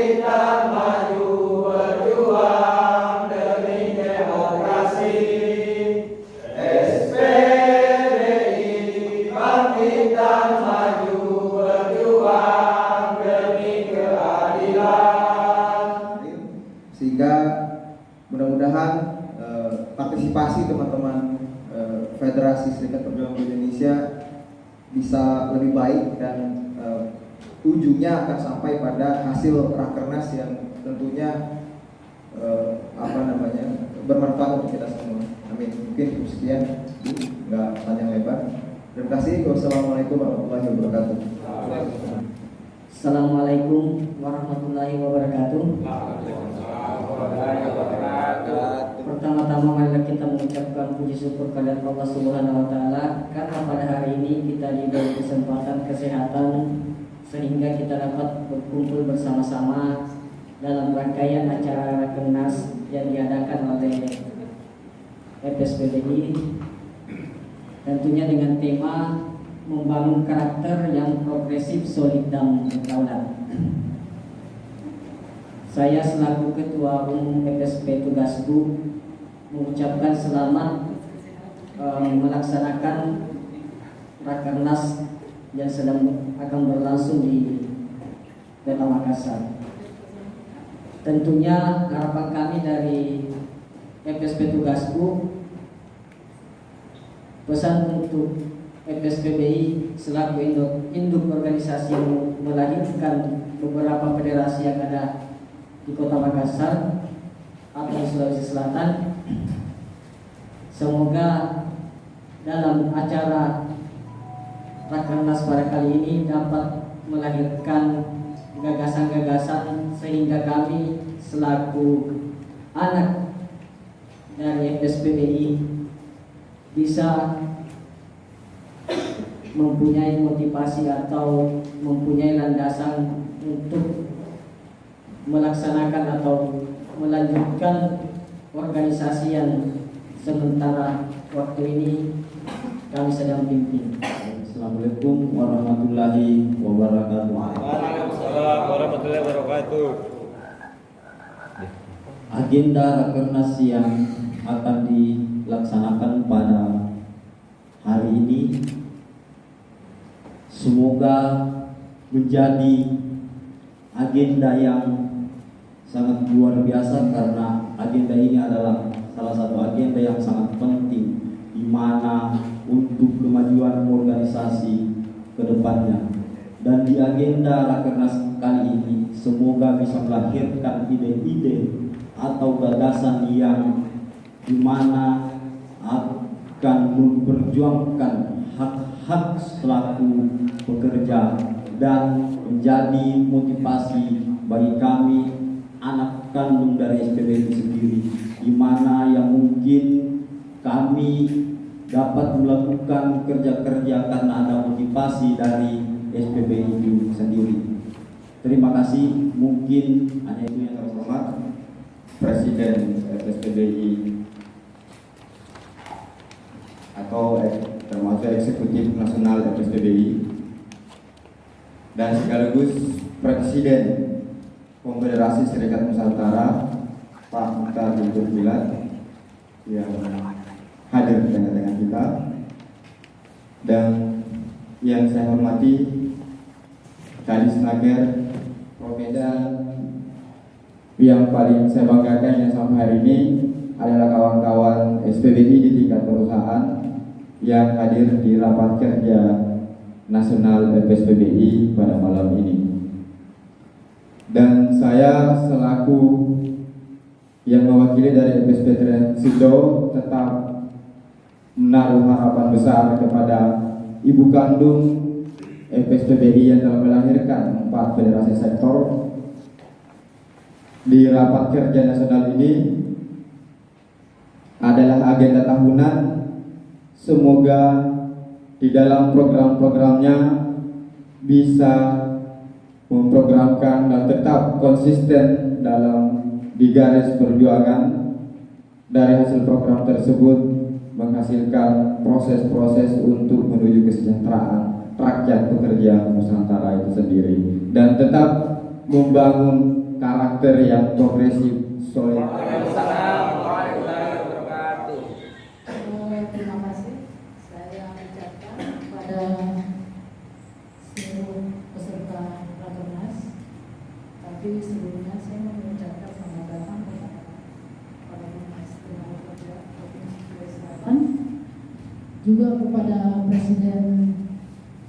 kita maju berjuang demi demokrasi. SPBI bangkitan maju berjuang demi keadilan. Sehingga mudah-mudahan partisipasi teman-teman Federasi Serikat Pejuang Indonesia bisa lebih baik dan ujungnya akan sampai pada hasil rakernas yang tentunya bermanfaat untuk kita semua. Amin. Mungkin cukup sekian, nggak panjang lebar. Terima kasih. Wassalamualaikum warahmatullahi wabarakatuh. Assalamualaikum warahmatullahi wabarakatuh. Pertama-tama marilah kita mengucapkan puji syukur kepada Allah Subhanahu wa taala karena pada hari ini kita diberi kesempatan kesehatan sehingga kita dapat berkumpul bersama-sama dalam rangkaian acara Rakernas yang diadakan oleh FSPBI, tentunya dengan tema membangun karakter yang progresif, solid dan berdaulat. Saya selaku Ketua Umum FSP Tugasku mengucapkan selamat melaksanakan Rakernas yang sedang akan berlangsung di Kota Makassar. Tentunya harapan kami dari FSP Tugasku, pesan untuk FSPBI selaku induk organisasi yang melahirkan beberapa federasi yang ada di Kota Makassar atau di Sulawesi Selatan. Semoga dalam acara Rakernas pada kali ini dapat melahirkan gagasan-gagasan sehingga kami selaku anak dari FSPBI bisa mempunyai motivasi atau mempunyai landasan untuk melaksanakan atau melanjutkan organisasi yang sementara waktu ini kami sedang pimpin. Assalamualaikum warahmatullahi wabarakatuh. Waalaikumsalam warahmatullahi wabarakatuh. Agenda Rakernas yang akan dilaksanakan pada hari ini semoga menjadi agenda yang sangat luar biasa, karena agenda ini adalah salah satu agenda yang sangat penting di mana untuk kemajuan organisasi ke depannya. Dan di agenda Rakernas kali ini semoga bisa melahirkan ide-ide atau gagasan yang di mana akan memperjuangkan hak-hak selaku pekerja dan menjadi motivasi bagi kami anak kandung dari SPBI itu sendiri, di mana yang mungkin kami dapat melakukan kerja-kerja karena ada motivasi dari SPBI itu sendiri. Terima kasih. Mungkin hanya itu yang terhormat Presiden SPBI atau termasuk Eksekutif Nasional FSPBI dan sekaligus Presiden Konfederasi Serikat Nusantara Pak Mukhtar Guntur Bilad yang hadir di tengah-tengah kita, dan yang saya hormati Kadis Naker Promedan, yang paling saya banggakan yang sampai hari ini adalah kawan-kawan SPBI di tingkat perusahaan yang hadir di rapat kerja nasional FSPBI pada malam ini. Dan saya selaku yang mewakili dari FSP Sido tetap menaruh harapan besar kepada ibu kandung FSPBI yang telah melahirkan 4 federasi sektor. Di rapat kerja nasional ini adalah agenda tahunan. Semoga di dalam program-programnya bisa memprogramkan dan tetap konsisten dalam di garis perjuangan. Dari hasil program tersebut menghasilkan proses-proses untuk menuju kesejahteraan rakyat pekerja Nusantara itu sendiri, dan tetap membangun karakter yang progresif, solid. Waalaikumsalam warahmatullahi wabarakatuh. Terima kasih. Saya ucapkan kepada seluruh peserta Rakernas. Tapi sebelumnya saya mau mengucapkan selamat datang kepada Dinas Tenaga Kerja Provinsi Sulawesi Selatan, juga kepada Presiden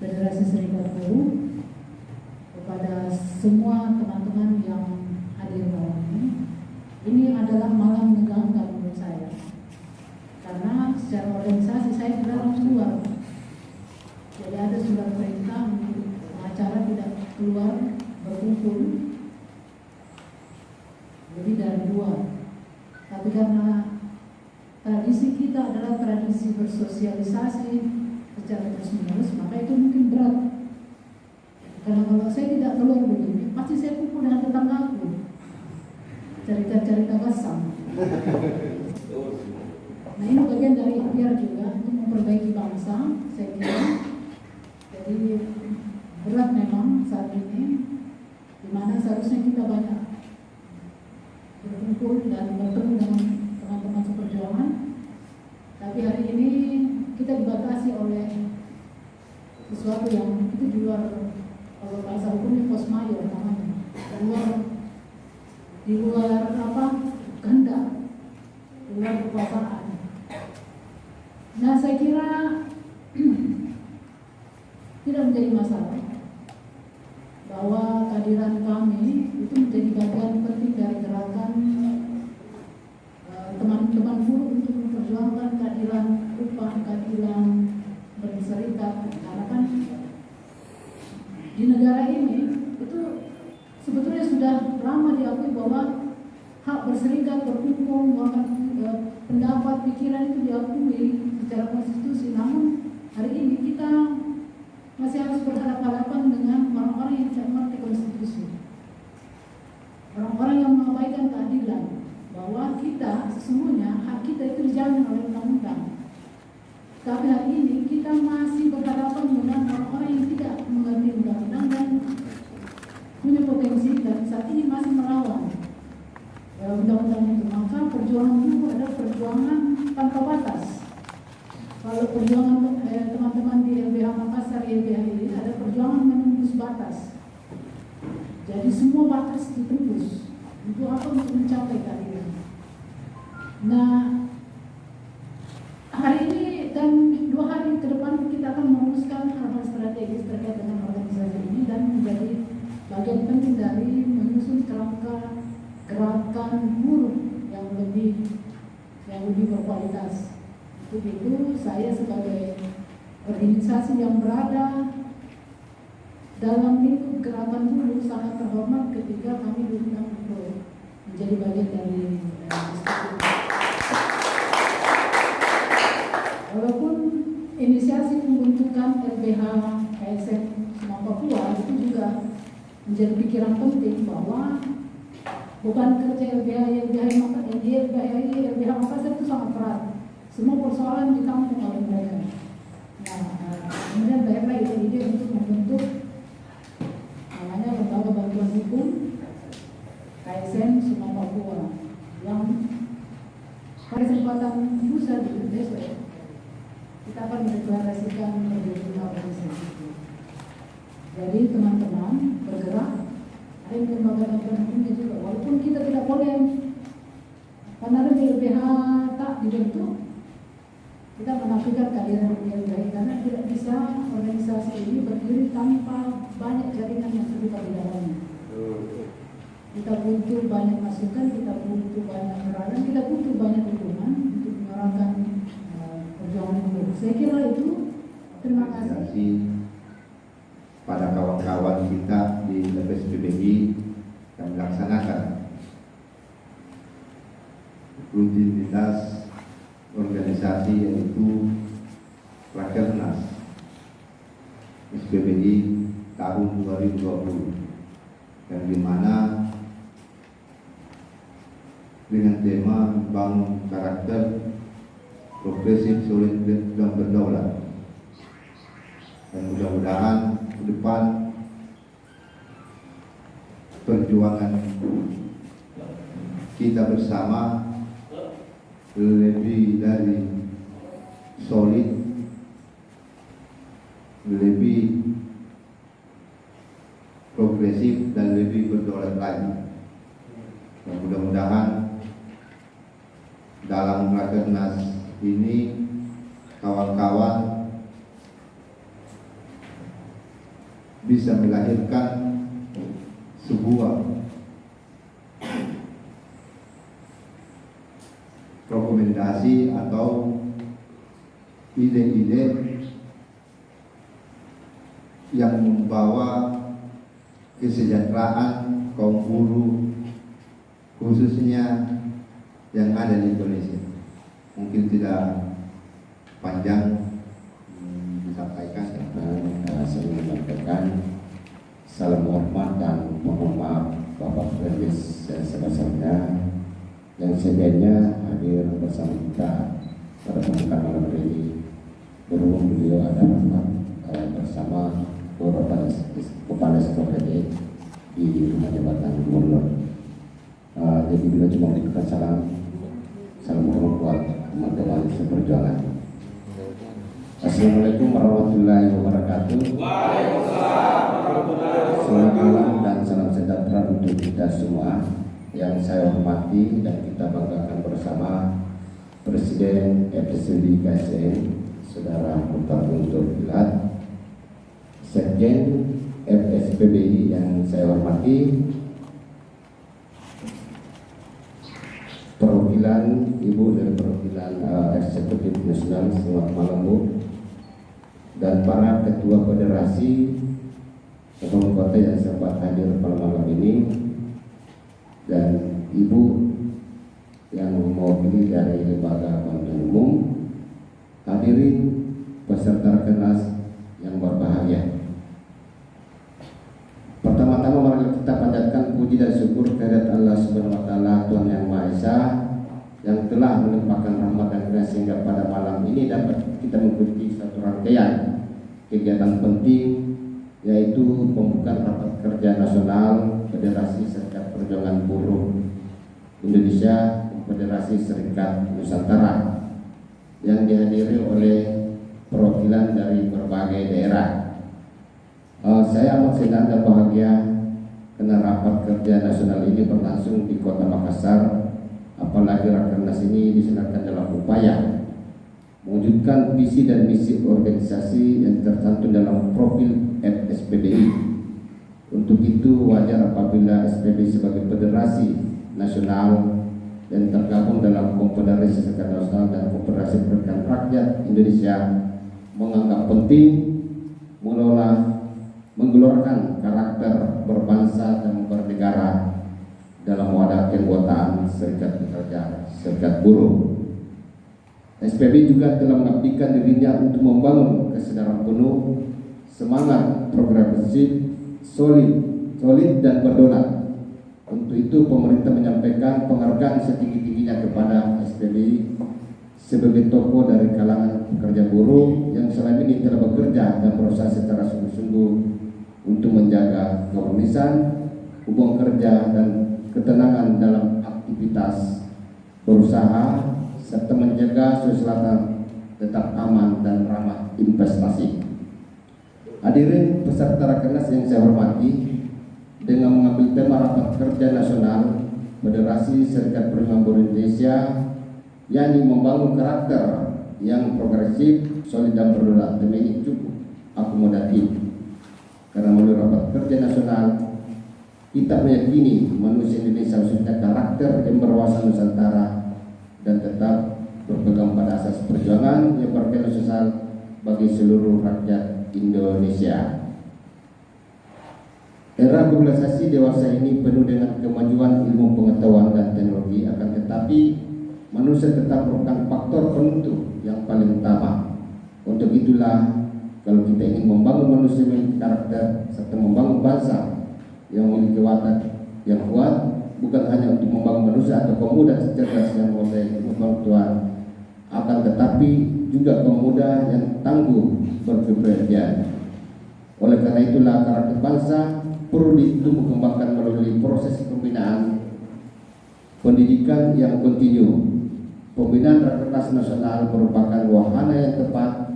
Federasi Serikat Buruh, kepada semua teman-teman yang hadir malam ini. Ini adalah malam menegangkan menurut saya, karena secara organisasi saya dilarang keluar. Jadi ada surat perintah untuk pengacara tidak keluar berkumpul lebih dari 2. Tapi karena tradisi kita adalah tradisi bersosialisasi secara terus-menerus, maka itu mungkin berat. Karena kalau saya tidak keluar begini, pasti saya kumpul dengan tetanggaku, cerita-cerita kasam. Nah, ini bagian dari ikhtiar juga untuk memperbaiki bangsa, saya kira. Jadi berat memang saat ini, di mana seharusnya kita banyak berkumpul dan bertemu dengan teman-teman seperjuangan. Tapi hari ini kita dibatasi oleh sesuatu yang itu di luar, kalau bahasa hukumnya force majeure namanya, di luar apa, kehendak, di luar kekuasaan. Nah, saya kira tidak menjadi masalah bahwa kehadiran kami itu menjadi bagian penting dari gerakan teman-teman buruh untuk memperjuangkan keadilan upah, keadilan berserikat. Karena kan di negara ini itu sebetulnya sudah lama diakui bahwa hak berserikat, berkumpul, mengeluarkan pendapat, pikiran itu diakui secara konstitusi. Namun hari ini kita masih harus berhadapan-hadapan dengan orang-orang yang tidak mengerti konstitusi, orang-orang yang mengabaikan keadilan, bahwa kita sesungguhnya hak kita itu dijamin oleh undang-undang. Tapi hari ini kita masih berhadapan dengan orang-orang yang tidak mengerti undang-undang dan punya potensi dan saat ini masih melawan undang-undang itu. Maka perjuangan itu adalah perjuangan tanpa batas. Kalau perjuangan teman-teman di LBH Makassar, LBH ini ada perjuangan menembus batas. Jadi semua batas ditembus. Untuk apa? Untuk mencapai keadilan. Nah, hari ini dan 2 hari ke depan kita akan merumuskan hal-hal strategis terkait dengan organisasi ini dan menjadi bagian penting dari menyusun kerangka gerakan buruh yang lebih berkualitas. Untuk itu saya sebagai organisasi yang berada dalam lingkup gerakan buruh sangat terhormat ketika kami diundang untuk menjadi bagian dari diskusi. Walaupun inisiasi pembentukan LBH KSN Semang Papua itu juga menjadi pikiran penting bahwa bukan kerja LBH Makassar itu sangat berat. Semua persoalan ditanggung oleh mereka. Nah, kemudian banyak ide untuk membentuk namanya Lembaga Bantuan Hukum KSN Semang Papua yang pada kesempatan lusa di besok kita akan mendeklarasikan berdirinya organisasi itu. Jadi teman-teman bergerak, ada yang lembaga bantuan hukumnya juga. Walaupun kita tidak boleh, karena ada LBH tak dibentuk, kita menafikan kehadiran LBH karena tidak bisa organisasi ini berdiri tanpa banyak jaringan yang terlibat di dalamnya. Kita butuh banyak masukan, kita butuh banyak peranan, kita butuh banyak dukungan untuk menyuarakan perjuangan buruh. Saya kira itu. Terima kasih pada kawan-kawan kita di LPSPBI yang melaksanakan rutinitas organisasi yaitu Rakernas SPBI tahun 2020 yang dimana dengan tema membangun karakter progresif, solid dan berdaulat. Dan mudah-mudahan ke depan perjuangan kita bersama lebih dari solid, lebih progresif dan lebih berdaulat lagi. Dan mudah-mudahan dalam Rakernas ini kawan-kawan bisa melahirkan sebuah rekomendasi atau ide-ide yang membawa kesejahteraan kaum buruh khususnya yang ada di Indonesia. Mungkin tidak panjang disampaikan. Saya menyampaikan salam hormat dan mohon maaf Bapak Presiden yang sebesarnya yang sebenarnya hadir bersama kita pada pembukaan malam ini. Berhubung beliau ada rapat bersama beberapa kepala sekolah di rumah jabatan gubernur. Jadi beliau cuma memberikan salam hormat buat teman-teman seperjuangan. Assalamualaikum warahmatullahi wabarakatuh. Selamat malam dan salam sejahtera untuk kita semua. Yang saya hormati dan kita banggakan bersama Presiden FSB KSN Saudara Mukhtar Guntur Bilhat, Sekjen FSPBI yang saya hormati, perwakilan Ibu dari perwakilan Eksekutif Nasional, selamat malam Bu, dan para ketua federasi Kabupaten Kota yang sempat hadir pada malam ini, dan Ibu yang mewakili dari Lembaga Bantuan Umum, hadirin peserta Rakernas yang berbahagia. Pertama-tama mari kita panjatkan puji dan syukur kehadirat Allah Subhanahu wa taala, Tuhan Yang Maha Esa, yang telah melimpahkan rahmat dan karunia sehingga pada malam ini dapat kita mengikuti satu rangkaian kegiatan penting, yaitu pembukaan rapat kerja nasional Federasi Serikat Perjuangan Buruh Indonesia, Federasi Serikat Nusantara, yang dihadiri oleh perwakilan dari berbagai daerah. Saya amat senang dan bahagia karena rapat kerja nasional ini berlangsung di Kota Makassar, apalagi Rakernas ini diselenggarakan dalam upaya mewujudkan visi dan misi organisasi yang tercantum dalam profil FSPBI. Untuk itu wajar apabila SPBI sebagai federasi nasional dan tergabung dalam Konfederasi Serikat Nasional dan Konfederasi Pergerakan Rakyat Indonesia menganggap penting menggelorkan karakter berbangsa dan bernegara dalam wadah keanggotaan Serikat Pekerja, Serikat Buruh. SPBI juga telah mengabdikan dirinya untuk membangun kesadaran penuh, semangat progresif, solid dan berdaulat. Untuk itu pemerintah menyampaikan penghargaan setinggi-tingginya kepada SPBI sebagai tokoh dari kalangan pekerja buruh yang selama ini telah bekerja dan berusaha secara sungguh-sungguh untuk menjaga keharmonisan hubungan kerja dan ketenangan dalam aktivitas berusaha serta menjaga suasana tetap aman dan ramah investasi. Hadirin peserta Rakernas yang saya hormati, dengan mengambil tema rapat kerja nasional Federasi Serikat Perjuangan Buruh Indonesia, yakni membangun karakter yang progresif, solid dan berdaulat, demi cukup akomodatif. Karena melalui rapat kerja nasional kita meyakini manusia Indonesia khususnya karakter yang berwawasan Nusantara dan tetap berpegang pada asas perjuangan yang berkeadilan sosial bagi seluruh rakyat Indonesia. Era globalisasi dewasa ini penuh dengan kemajuan ilmu pengetahuan dan teknologi, akan tetapi manusia tetap merupakan faktor penentu yang paling utama. Untuk itulah kalau kita ingin membangun manusia memiliki karakter serta membangun bangsa yang memiliki watak yang kuat, bukan hanya untuk membangun manusia atau pemuda cerdas yang memiliki ilmu pengetahuan, akan tetapi juga pemuda yang tangguh berkepribadian. Oleh karena itulah karakter bangsa perlu ditumbuh kembangkan melalui proses pembinaan, pendidikan yang kontinu. Pembinaan Rakernas Nasional merupakan wahana yang tepat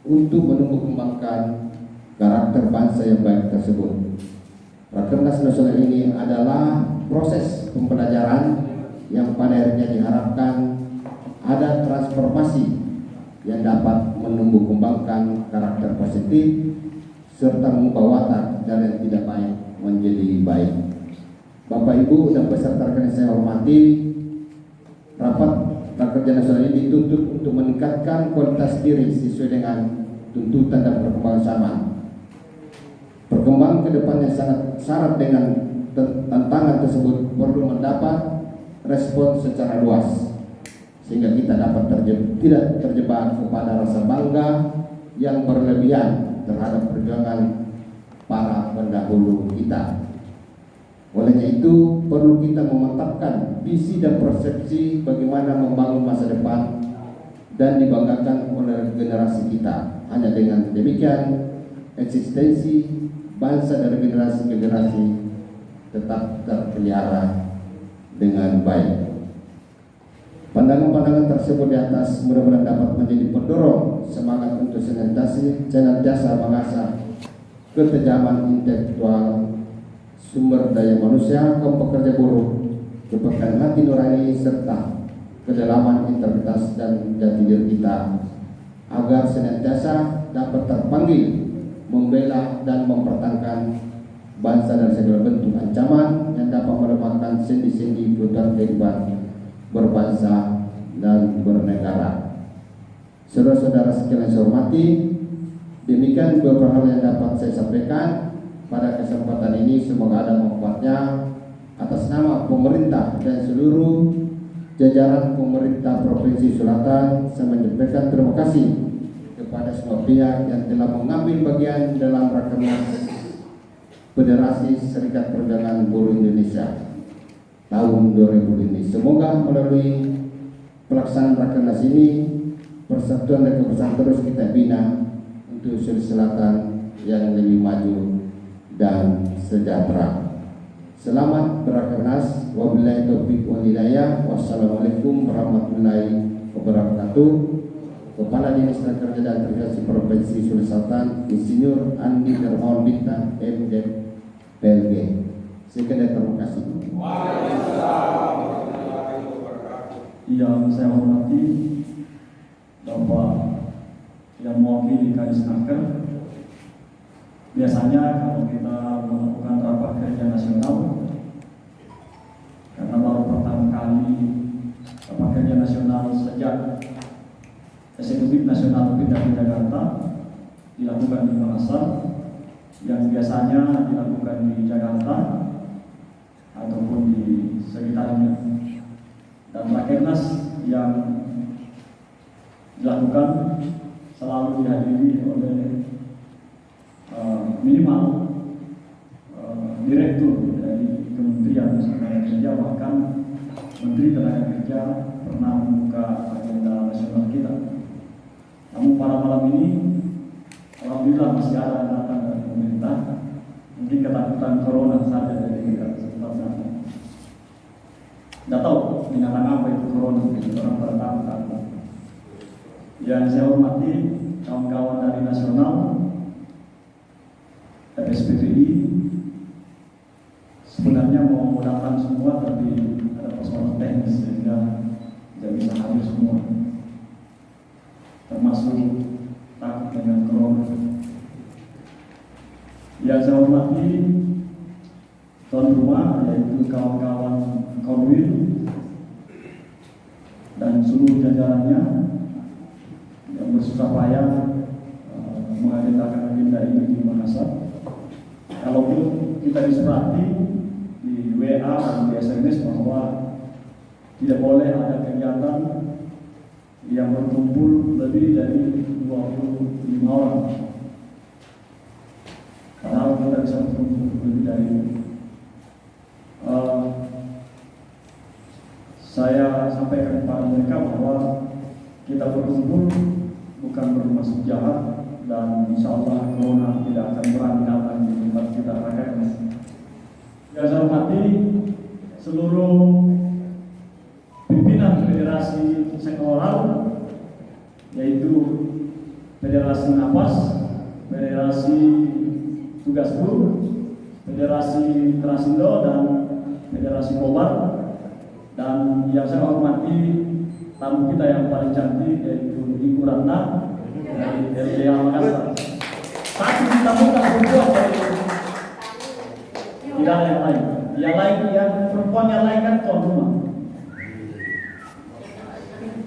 untuk menumbuh kembangkan karakter bangsa yang baik tersebut. Rakernas Nasional ini adalah proses pembelajaran yang pada akhirnya diharapkan ada transformasi yang dapat menumbuh kembangkan karakter positif serta mengubah watak dan yang tidak baik menjadi baik. Bapak Ibu dan peserta yang saya hormati, rapat Rakerja Nasional ini dituntut untuk meningkatkan kualitas diri sesuai dengan tuntutan dan perkembangan zaman. Perkembangan ke depan yang sangat syarat dengan tantangan tersebut perlu mendapat respon secara luas, sehingga kita dapat tidak terjebak kepada rasa bangga yang berlebihan terhadap perjuangan para pendahulu kita. Olehnya itu perlu kita memantapkan visi dan persepsi bagaimana membangun masa depan dan dibanggakan oleh generasi kita. Hanya dengan demikian eksistensi bangsa dari generasi ke generasi tetap terpelihara dengan baik. Pandangan-pandangan tersebut di atas mudah-mudahan dapat menjadi pendorong semangat untuk senantiasa mengasah ketajaman intelektual, sumber daya manusia, kaum pekerja buruh, kepekaan hati nurani serta kedalaman integritas dan jati diri kita agar senantiasa dapat terpanggil membela dan mempertahankan bangsa dari segala bentuk ancaman yang dapat melemahkan sendi-sendi kehidupan berbangsa dan bernegara. Saudara-saudara sekalian saya hormati, demikian beberapa hal yang dapat saya sampaikan pada kesempatan ini. Semoga ada manfaatnya. Atas nama pemerintah dan seluruh jajaran pemerintah Provinsi Selatan, saya menyampaikan terima kasih kepada semua pihak yang telah mengambil bagian dalam Rakernas Federasi Serikat Perdagangan Buruh Indonesia tahun 2000 ini. Semoga melalui pelaksanaan Rakernas ini persatuan dan kebersamaan terus kita bina untuk Sulawesi Selatan yang lebih maju dan sejahtera. Selamat berakernas. Wabillahi taufiq wal hidayah. Wassalamualaikum warahmatullahi wabarakatuh. Kepala Dinas Tenaga Kerja dan Transmigrasi Provinsi Sulawesi Selatan, Insinyur Andi Darmawan Bintang, MD PLG. Sekian, terima kasih. Yang saya hormati Bapak yang mewakili Kadisnaker. Biasanya kalau kita melakukan rapat kerja nasional, karena baru pertama kali rapat kerja nasional sejak Eksekutif Nasional pindah ke Jakarta dilakukan di Makassar, yang biasanya dilakukan di Jakarta ataupun di sekitarnya. Dan Rakernas yang dilakukan selalu dihadiri oleh minimal direktur dari Kementerian Tenaga Kerja, bahkan Menteri Tenaga Kerja pernah membuka agenda nasional kita. Namun pada malam ini alhamdulillah masih ada yang datang dari pemerintah. Mungkin ketakutan corona saja dari kita sekitar sana. Tidak tahu binatang apa itu corona, orang pada takut. Yang saya hormati kawan-kawan dari nasional SPPI, sebenarnya mau datang semua tapi ada persoalan teknis sehingga tidak bisa hadir semua, termasuk takut dengan corona. Yang saya hormati tuan rumah, yaitu kawan-kawan Konwil dan seluruh jajarannya yang bersusah payah mengagendakan agenda ini di Makassar. Kalaupun kita disurati di WA dan di SMS bahwa tidak boleh ada kegiatan yang berkumpul lebih dari 25 orang, padahal kita bisa berkumpul lebih dari itu. Saya sampaikan kepada mereka bahwa kita berkumpul bukan bermaksud jahat, dan insya Allah corona tidak akan berani datang di tempat kita. 20 kita rakyat. Yang saya hormati seluruh jajaran Rakernas, baik itu Provinsi, Kabupaten, Kota, dan seluruh jajaran yang ada di Kabupaten Kota, Provinsi, Sulawesi Selatan, yang saya hormati, seluruh yaitu Federasi Napas, Federasi Tugas Guru, Federasi Trasindo, dan Federasi Kobar. Dan yang saya hormati tamu kita yang paling cantik, yaitu Ibu Ratna dari LBH Makassar. Tapi kita bukan perempuan dari tidak ada yang lain. Yang lain, yang perempuan yang lain kan tuan rumah.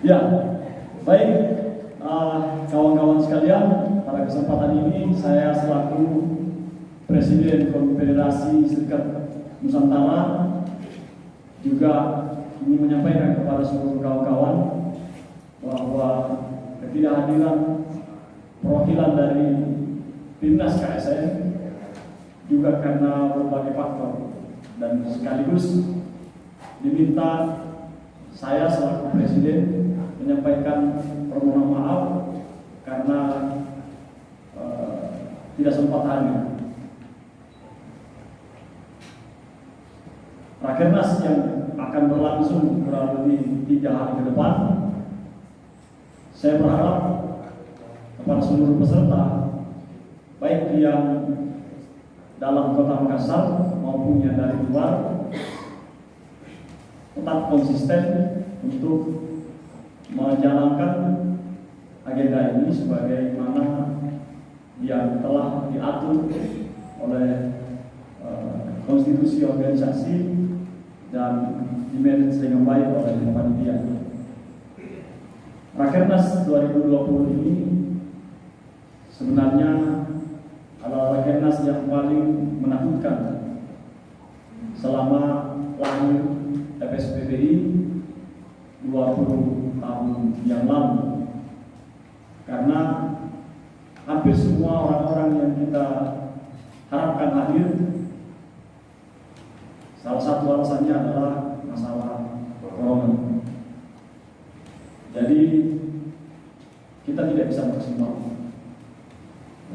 Ya, baik kawan-kawan sekalian, pada kesempatan ini saya selaku Presiden Konfederasi Serikat Nusantara juga ingin menyampaikan kepada seluruh kawan-kawan bahwa ketidakhadiran perwakilan dari Timnas KSN juga karena berbagai faktor, dan sekaligus diminta saya selaku Presiden menyampaikan permohonan maaf karena tidak sempat hadir. Rakernas yang akan berlangsung kurang lebih 3 hari ke depan, saya berharap kepada seluruh peserta, baik yang dalam kota Makassar maupun yang dari luar, tetap konsisten untuk menjalankan agenda ini sebagaimana yang telah diatur oleh konstitusi organisasi dan dimanage dengan baik oleh panitia. Rakernas 2020 ini sebenarnya adalah Rakernas yang paling menakutkan selama lahir FSPBI 20 tahun yang lalu, karena hampir semua orang-orang yang kita harapkan hadir, salah satu alasannya adalah masalah corona. Jadi kita tidak bisa maksimal.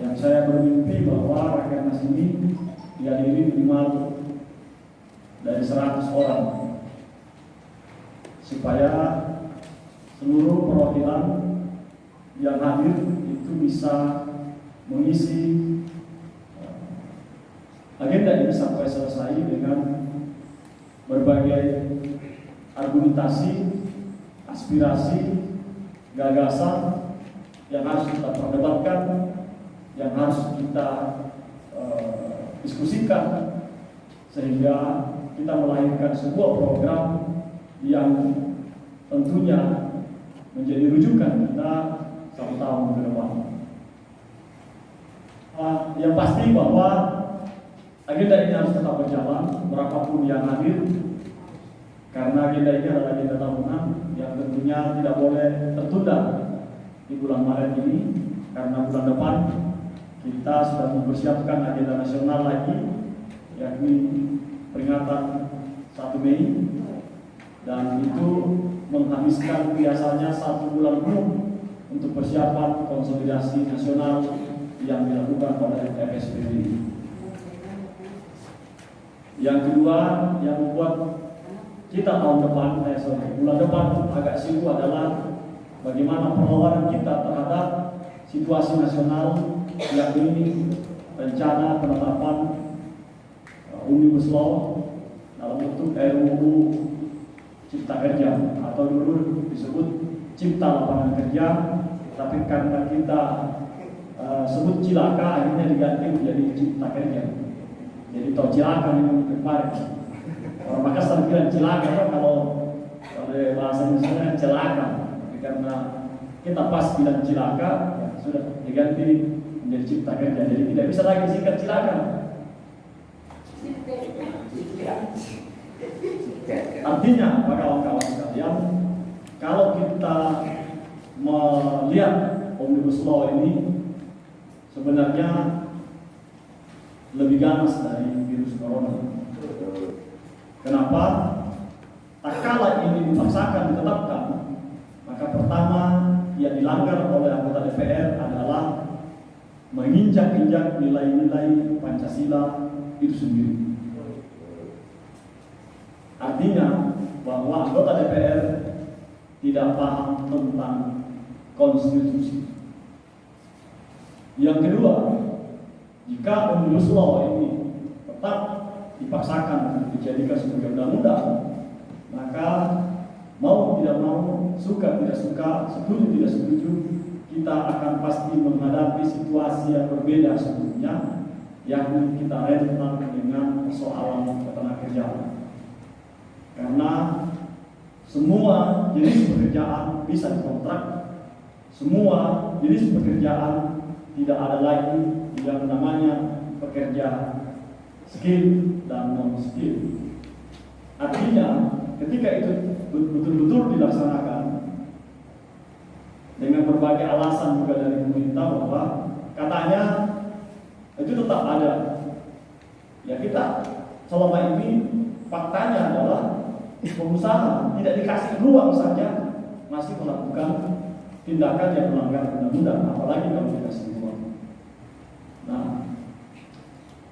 Yang saya bermimpi bahwa Rakernas ini dihadiri minimal dari 100 orang, supaya seluruh perwakilan yang hadir itu bisa mengisi agenda ini sampai selesai dengan berbagai argumentasi, aspirasi, gagasan yang harus kita perdebatkan, yang harus kita diskusikan, sehingga kita melahirkan sebuah program yang tentunya menjadi rujukan kita 1 tahun ke depan. Yang pasti bahwa agenda ini harus tetap berjalan berapapun yang hadir, karena agenda ini adalah agenda tahunan yang tentunya tidak boleh tertunda di bulan Maret ini, karena bulan depan kita sudah mempersiapkan agenda nasional lagi, yakni peringatan 1 Mei, dan itu menghabiskan biasanya 1 bulan penuh untuk persiapan konsolidasi nasional yang dilakukan oleh FSPBI. Yang kedua yang membuat kita tahun depan, bulan depan agak sibuk adalah bagaimana perlawanan kita terhadap situasi nasional, yakni rencana penetapan Omnibus Law dalam bentuk RUU Cipta Kerja, atau dulu disebut Cipta Lapangan Kerja, tapi karena kita sebut cilaka, akhirnya diganti menjadi Cipta Kerja. Jadi tahu cilaka yang kemarin orang Makassar bilang cilaka, kalau oleh bahasa Indonesia celaka, tapi karena kita pas bilang cilaka, ya sudah diganti menjadi Cipta Kerja. Jadi tidak bisa lagi singkat cilaka. Artinya apa kawan-kawan sekalian, kalau kita melihat Omnibus Law ini sebenarnya lebih ganas dari virus corona. Kenapa? Tak kala ini dipaksakan ditetapkan, maka pertama yang dilanggar oleh anggota DPR adalah menginjak-injak nilai-nilai Pancasila itu sendiri. Artinya bahwa anggota DPR tidak paham tentang konstitusi. Yang kedua, jika Omnibus Law ini tetap dipaksakan dijadikan sebagai undang-undang, maka mau tidak mau, suka tidak suka, setuju tidak setuju, kita akan pasti menghadapi situasi yang berbeda sebelumnya, yakni kita rentan dengan persoalan ketenagakerjaan. Karena semua jenis pekerjaan bisa dikontrak, semua jenis pekerjaan tidak ada lagi yang namanya pekerja skill dan non skill. Artinya ketika itu betul-betul dilaksanakan dengan berbagai alasan juga dari pemerintah bahwa katanya itu tetap ada, ya kita selama ini faktanya adalah pengusaha tidak dikasih ruang saja masih melakukan tindakan yang melanggar undang-undang, apalagi kalau dikasih ruang. Nah,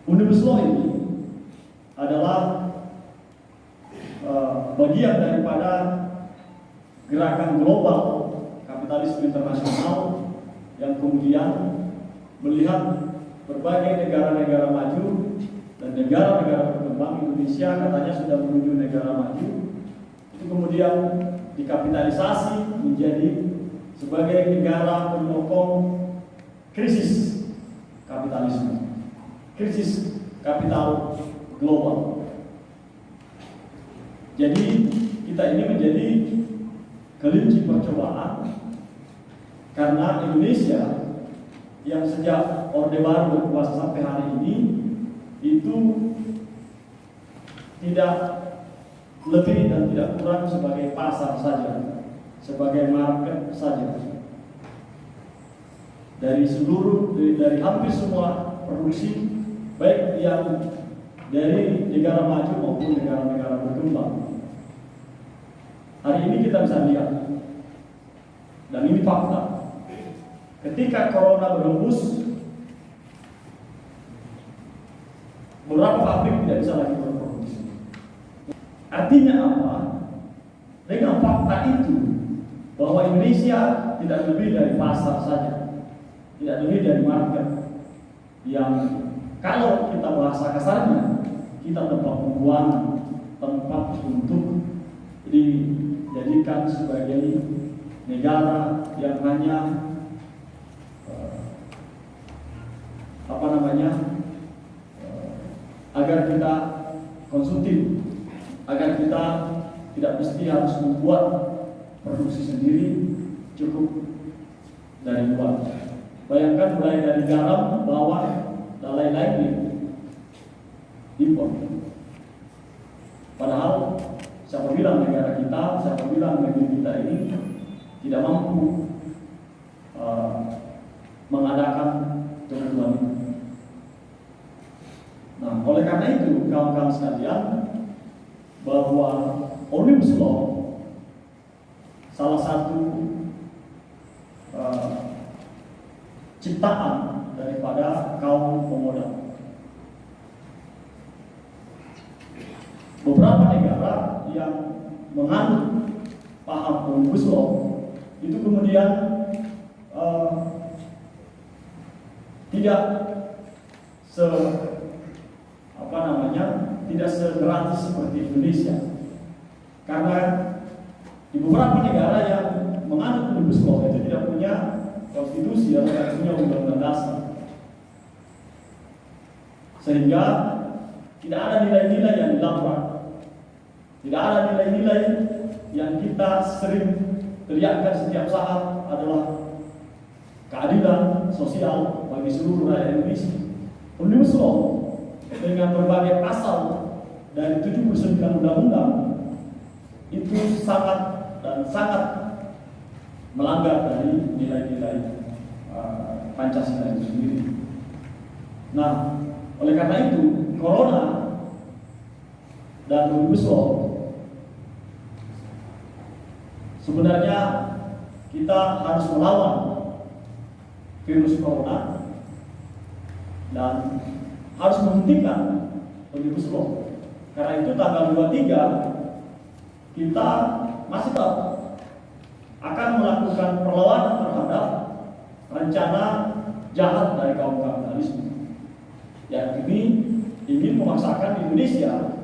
Omnibus Law ini adalah bagian daripada gerakan global kapitalisme internasional yang kemudian melihat berbagai negara-negara maju dan negara-negara berkembang. Indonesia katanya sudah menuju negara maju, itu kemudian dikapitalisasi menjadi sebagai negara penyokong krisis kapitalisme, krisis kapital global. Jadi kita ini menjadi kelinci percobaan karena Indonesia yang sejak Orde Baru berkuasa sampai hari ini itu tidak lebih dan tidak kurang sebagai pasar saja, sebagai market saja. Dari hampir semua produksi, baik yang dari negara maju maupun negara-negara berkembang. Hari ini kita bisa lihat, dan ini fakta, ketika corona berhembus, beberapa pabrik tidak bisa lagi berproduksi. Artinya apa? Dengan fakta itu, bahwa Indonesia tidak lebih dari pasar saja, tidak lebih dari market yang kalau kita bahasa kasarnya, kita tempat pembuangan, tempat untuk dijadikan sebagai negara yang hanya agar kita konsumtif, agar kita tidak mesti harus membuat produksi sendiri, cukup dari luar. Bayangkan mulai dari garam, bawang, dan lain-lain impor. Padahal siapa bilang negara kita, siapa bilang negeri kita ini tidak mampu mengadakan kebutuhan itu. Nah, oleh karena itu kawan-kawan sekalian, bahwa Omnibus Law salah satu ciptaan daripada kaum pemodal. Beberapa negara yang menganut paham Omnibus Law itu kemudian tidak tidak segratis seperti Indonesia, karena di beberapa negara yang menganut Omnibus Law itu tidak punya konstitusi atau tidak punya undang-undang dasar, sehingga tidak ada nilai-nilai yang dilabrak, tidak ada nilai-nilai yang kita sering teriakkan setiap saat adalah keadilan sosial bagi seluruh rakyat Indonesia. Omnibus Law dengan berbagai pasal dari 79 undang-undang itu sangat melanggar dari nilai-nilai Pancasila itu sendiri. Nah, oleh karena itu Corona dan Omnibus Law sebenarnya kita harus melawan virus Corona dan harus menghentikan Omnibus Law. Karena itu tanggal 23 kita masih tahu akan melakukan perlawanan terhadap rencana jahat dari kaum kapitalisme yang ini ingin memaksakan Indonesia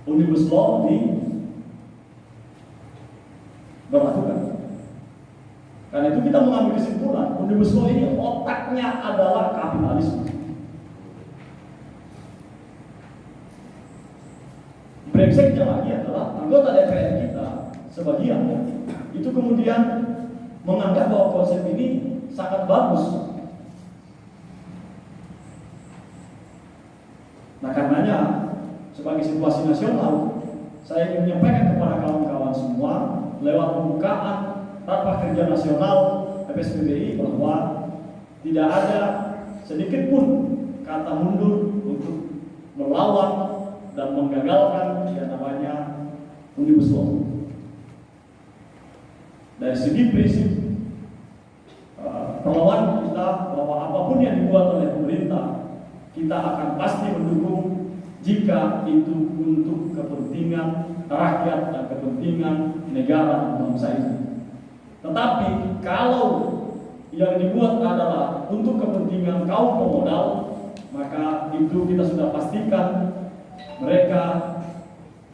Omnibus Law diberlakukan. Karena itu kita mengambil kesimpulan Omnibus Law ini otaknya adalah kapitalisme. Brengseknya lagi adalah anggota DPR kita sebagian itu kemudian menganggap bahwa konsep ini sangat bagus. Nah karenanya sebagai situasi nasional saya ingin menyampaikan kepada kawan-kawan semua lewat pembukaan rapat kerja nasional FSPBI bahwa tidak ada sedikit pun kata mundur untuk melawan dan menggagalkan yang namanya Omnibus Law. Dari segi prinsip perlawanan kita bahwa apapun yang dibuat oleh pemerintah kita akan pasti mendukung jika itu untuk kepentingan rakyat dan kepentingan negara dan bangsa ini. Tetapi kalau yang dibuat adalah untuk kepentingan kaum pemodal, maka itu kita sudah pastikan mereka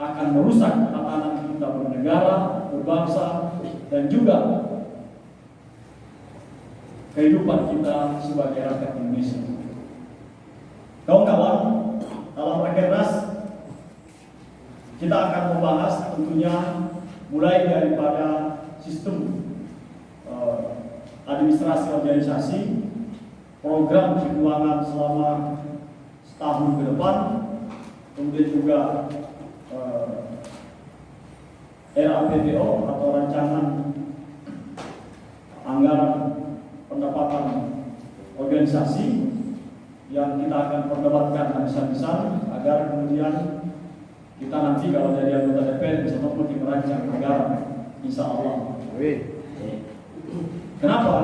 akan merusak tatanan kita bernegara, berbangsa, dan juga kehidupan kita sebagai rakyat Indonesia. Kawan-kawan, dalam Rakernas kita akan membahas tentunya mulai daripada sistem administrasi organisasi, program keuangan selama setahun ke depan, kemudian juga RAPBO atau rancangan anggaran pendapatan organisasi yang kita akan perdebatkan habis-habisan agar kemudian kita nanti kalau jadi anggota DPR bisa memperbaiki merancang anggaran, insya Allah. Kenapa?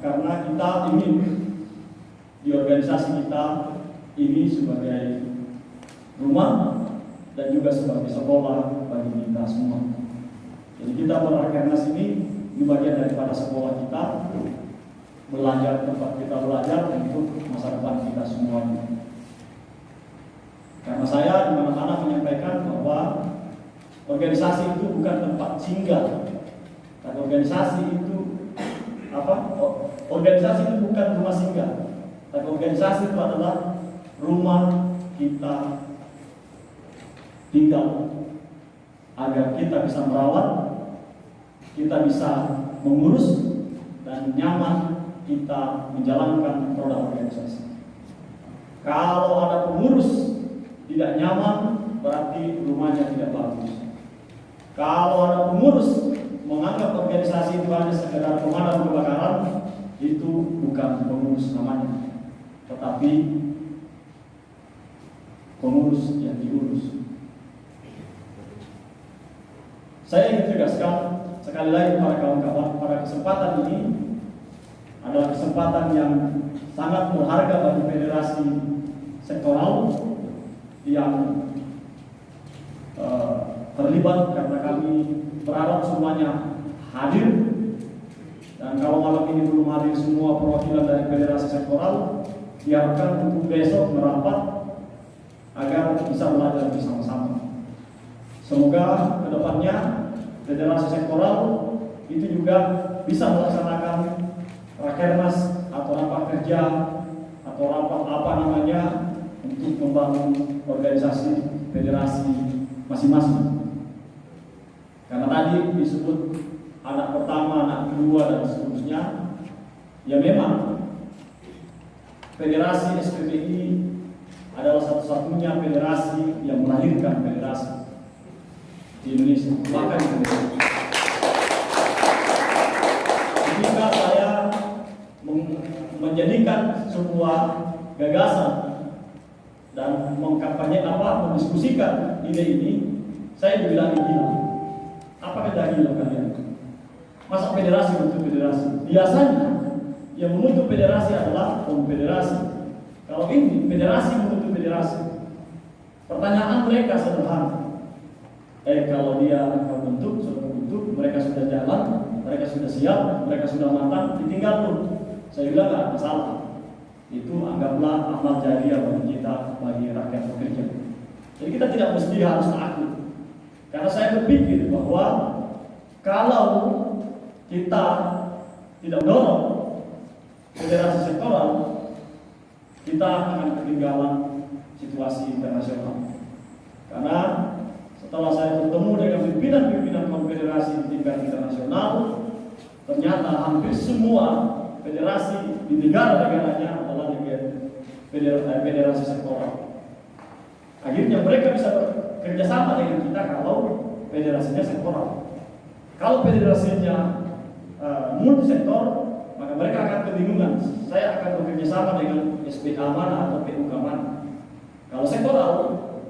Karena kita ingin di organisasi kita ini sebagai rumah dan juga sebagai sekolah bagi kita semua. Jadi kita Rakernas ini bagian daripada sekolah kita, belajar tempat kita belajar untuk masa depan kita semuanya. Karena saya di mana-mana menyampaikan bahwa organisasi itu bukan tempat singgah. Dan organisasi itu organisasi itu bukan rumah singgah. Dan organisasi itu adalah rumah kita tinggal agar kita bisa merawat, kita bisa mengurus dan nyaman kita menjalankan roda organisasi. Kalau ada pengurus tidak nyaman, berarti rumahnya tidak bagus. Kalau ada pengurus menganggap organisasi itu hanya sekedar pemadam kebakaran, itu bukan pengurus namanya, tetapi pengurus yang diurus. Saya ingin tegaskan sekali lagi kepada kawan-kawan, pada kesempatan ini adalah kesempatan yang sangat berharga bagi federasi sektoral yang terlibat, karena kami berharap semuanya hadir. Dan kalau malam ini belum hadir semua perwakilan dari federasi sektoral, diharapkan untuk besok merapat agar bisa belajar bersama-sama. Semoga kedepannya federasi sektoral itu juga bisa melaksanakan Rakernas atau rapat kerja atau rapat apa namanya untuk membangun organisasi federasi masing-masing. Karena tadi disebut anak pertama, anak kedua dan seterusnya, ya memang federasi SPBI adalah satu-satunya federasi yang melahirkan federasi di Indonesia. Bahkan di Indonesia. Ketika saya menjadikan sebuah gagasan dan mendiskusikan ide ini, saya dibilang gila. Apa kata gila kalian? Masa federasi bentuk federasi? Biasanya yang membentuk federasi adalah konfederasi. Kalau ini federasi membentuk federasi. Pertanyaan mereka sederhana. Kalau dia akan bentuk, sudah bentuk, mereka sudah jalan, mereka sudah siap, mereka sudah matang, ditinggal pun saya bilang nggak masalah. Itu anggaplah amal jariah bagi kita, bagi rakyat pekerja. Jadi kita tidak mesti harus takut, karena saya berpikir bahwa kalau kita tidak mendorong federasi sektoral, kita akan ketinggalan situasi internasional. Karena setelah saya bertemu dengan pimpinan-pimpinan konfederasi di tingkat internasional, ternyata hampir semua federasi di negara-negaranya adalah federasi sektoral. Akhirnya mereka bisa bekerja sama dengan kita kalau federasinya sektoral. Kalau federasinya multisektor, maka mereka akan kebingungan. Saya akan bekerja sama dengan SPK mana atau PUK mana. Kalau sektoral,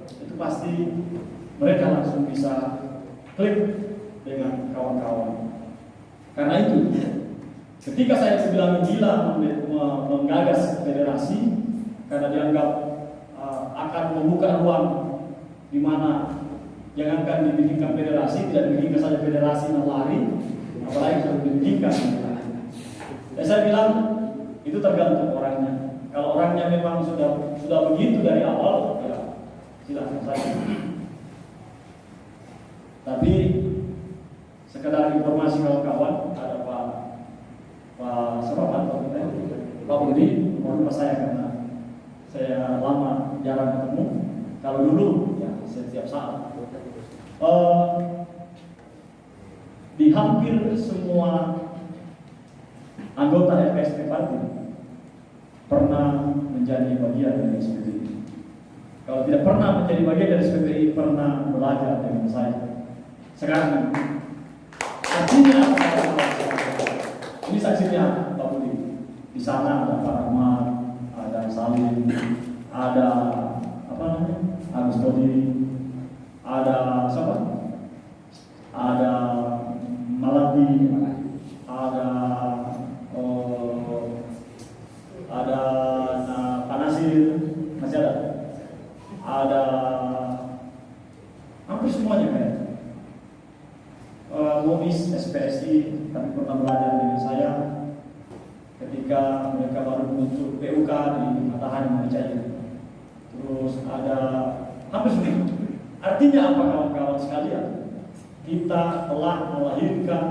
itu pasti mereka langsung bisa klik dengan kawan-kawan. Karena itu, ketika saya dibilang gila menggagas federasi, karena dianggap akan membuka ruang di mana jangankan dibikinkan federasi, tidak dibikinkan saja federasi lari, apalagi sudah dibikinkan. Dan saya bilang itu tergantung orangnya. Kalau orangnya memang sudah begitu dari awal, ya silakan saja. Tapi sekedar informasi kawan-kawan, ada Pak Budi, mohon maaf saya karena saya lama jarang ketemu. Kalau dulu ya setiap saat. Di hampir semua anggota FSP Parti pernah menjadi bagian dari SPPI. Kalau tidak pernah menjadi bagian dari SPPI, pernah belajar dengan saya. Sekarang saksinya ini saksinya Pak Budi. Di sana ada Pak Ahmad, ada Salim, ada Agus Todi, ada siapa? Ada Malati, ada Pak Nasir, masih ada hampir semuanya kayak Momis SPSI, tapi pernah belajar dengan saya ketika mereka baru membentuk PUK di Matahari Maricaya. Terus ada hampir semua. Artinya apa kawan-kawan sekalian? Kita telah melahirkan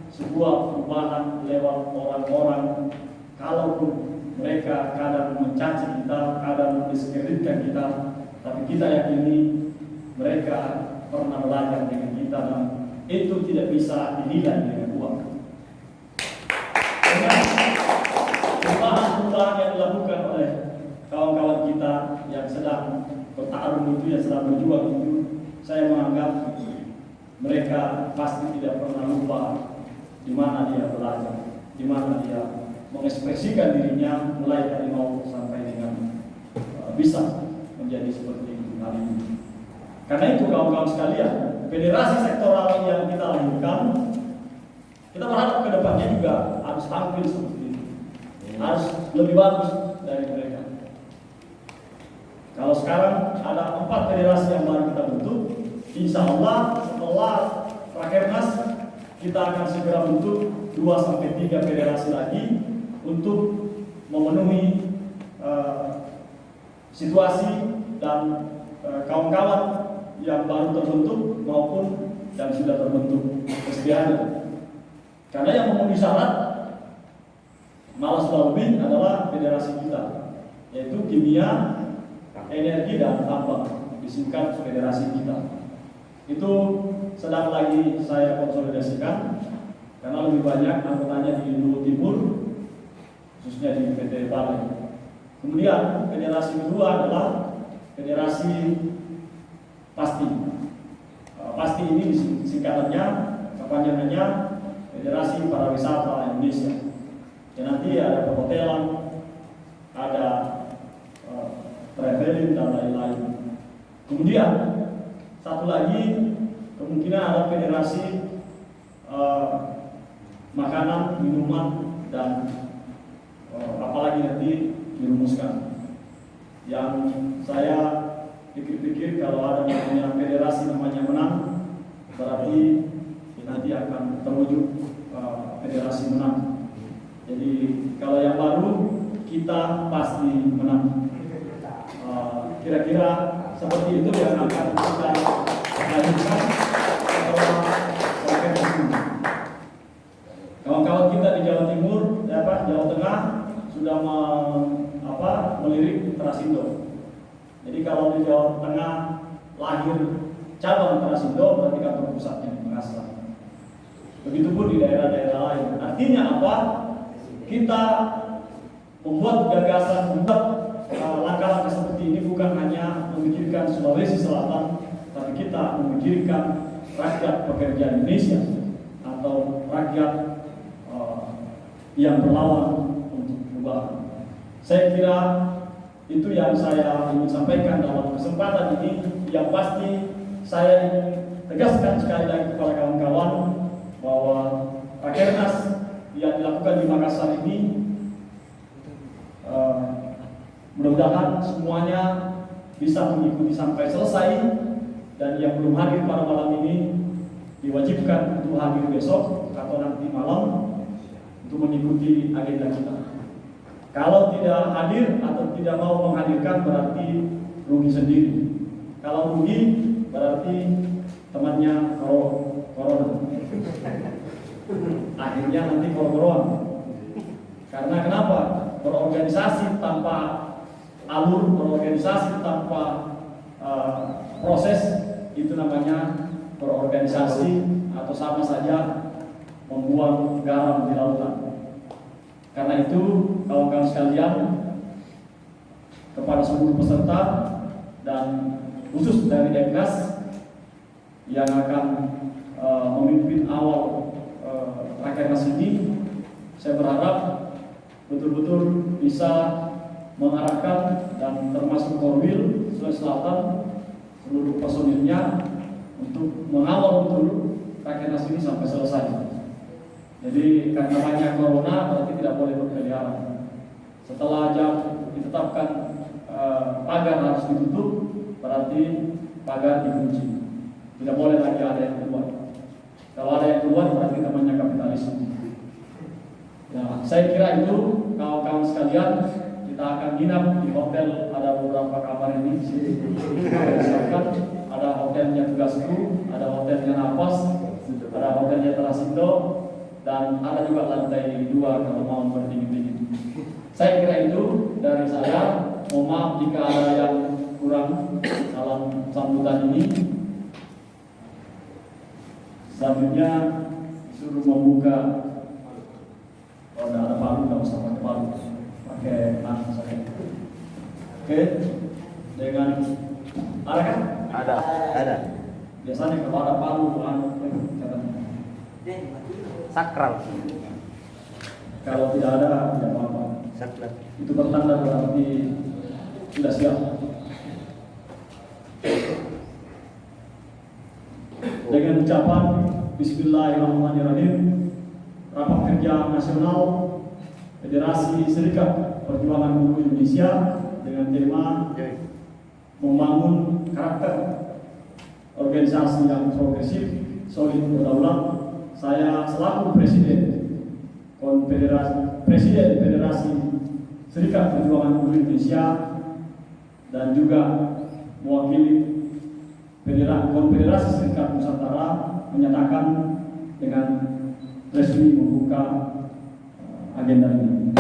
sebuah perubahan lewat orang-orang. Kalaupun mereka kadang mencaci kita, kadang mendiskreditkan kita, tapi kita yakini mereka pernah belajar dengan kita dan itu tidak bisa dinilai dengan uang. Perubahan yang dilakukan oleh kawan-kawan kita yang sedang bertarung itu, yang sedang berjuang itu, saya menganggap mereka pasti tidak pernah lupa di mana dia belajar, di mana dia mengekspresikan dirinya mulai dari nol sampai dengan bisa menjadi seperti hari ini. Karena itu kawan-kawan sekalian, federasi sektoral yang kita lahirkan, kita berharap ke depannya juga harus tampil seperti ini, harus lebih bagus dari mereka. Kalau sekarang ada 4 federasi yang baru kita bentuk, insya Allah setelah Rakernas kita akan segera bentuk 2-3 federasi lagi untuk memenuhi situasi dan kawan-kawan yang baru terbentuk maupun yang sudah terbentuk kesediaannya. Karena yang memenuhi syarat malah sudah lebih adalah federasi kita, yaitu kimia, energi dan tambang, disingkat federasi kita. Itu sedang lagi saya konsolidasikan karena lebih banyak anggotanya di Indo Timur, khususnya di PT Bali. Kemudian federasi kedua adalah federasi pasti. Pasti ini singkatannya, kepanjangannya Federasi Pariwisata Indonesia. Dan nanti ada perhotelan, ada traveling dan lain-lain. Kemudian satu lagi kemungkinan ada federasi makanan, minuman dan apalagi nanti dirumuskan. Yang saya pikir-pikir kalau ada namanya federasi namanya menang, berarti kita nanti akan terwujud federasi menang. Jadi kalau yang baru kita pasti menang. Kira-kira seperti itu yang akan kita lanjutkan setelah Rakernas ini. Kawan-kawan kita di Jawa Timur, Jawa Tengah sudah melirik Terasindo. Jadi kalau di Jawa Tengah lahir cabang Terasindo, berarti kantor pusatnya di Makassar. Begitupun di daerah-daerah lain. Artinya apa? Kita membuat gagasan, membuat langkah-langkah seperti ini bukan hanya memikirkan Sulawesi Selatan, tapi kita memikirkan rakyat pekerja Indonesia atau rakyat yang berlawan untuk perubahan. Saya kira itu yang saya ingin sampaikan dalam kesempatan ini. Yang pasti saya ingin tegaskan sekali lagi kepada kawan-kawan bahwa Rakernas yang dilakukan di Makassar ini mudah-mudahan semuanya bisa mengikuti sampai selesai, dan yang belum hadir pada malam ini diwajibkan untuk hadir besok atau nanti malam untuk mengikuti agenda kita. Kalau tidak hadir atau tidak mau menghadirkan berarti rugi sendiri. Kalau rugi berarti temannya corona. Akhirnya nanti koro-koroan. Karena kenapa? Berorganisasi tanpa alur, berorganisasi tanpa proses, itu namanya berorganisasi atau sama saja membuang garam di lautan. Karena itu kawan-kawan sekalian, kepada seluruh peserta dan khusus dari Deknas yang akan memimpin awal Rakernas ini, saya berharap betul-betul bisa mengarahkan dan termasuk Korwil Sulawesi Selatan seluruh personilnya untuk mengawal betul Rakernas ini sampai selesai. Jadi karena banyak corona berarti tidak boleh berkeliaran. Setelah jam ditetapkan pagar harus ditutup, berarti pagar dikunci. Tidak boleh lagi ada yang keluar. Kalau ada yang keluar berarti namanya kapitalisme. Nah, saya kira itu kawan-kawan sekalian, kita akan nginap di hotel, ada beberapa kamar ini. Ada hotelnya Tugasku, ada hotelnya Napas, ada hotelnya Terasindo, dan ada juga lantai 2 kalau mau berdingin-dingin. Saya kira itu dari saya. Mohon maaf jika ada yang kurang dalam sambutan ini. Selanjutnya suruh membuka. Kalau ada palu, nggak usah pakai palu, pakai tangan saja. Oke, dengan ada kan? Ada. Biasanya kalau ada palu, Sakral. kalau tidak ada, tidak apa-apa. Sakral. Itu pertanda berarti sudah siap. Dengan ucapan Bismillahirrahmanirrahim, Rapat Kerja Nasional Federasi Serikat Perjuangan Buruh Indonesia dengan tema membangun karakter organisasi yang progresif, solid, berdaulat. Saya selaku Presiden Federasi Serikat Perjuangan Buruh Indonesia dan juga mewakili Konfederasi Serikat Nusantara menyatakan dengan resmi membuka agenda ini.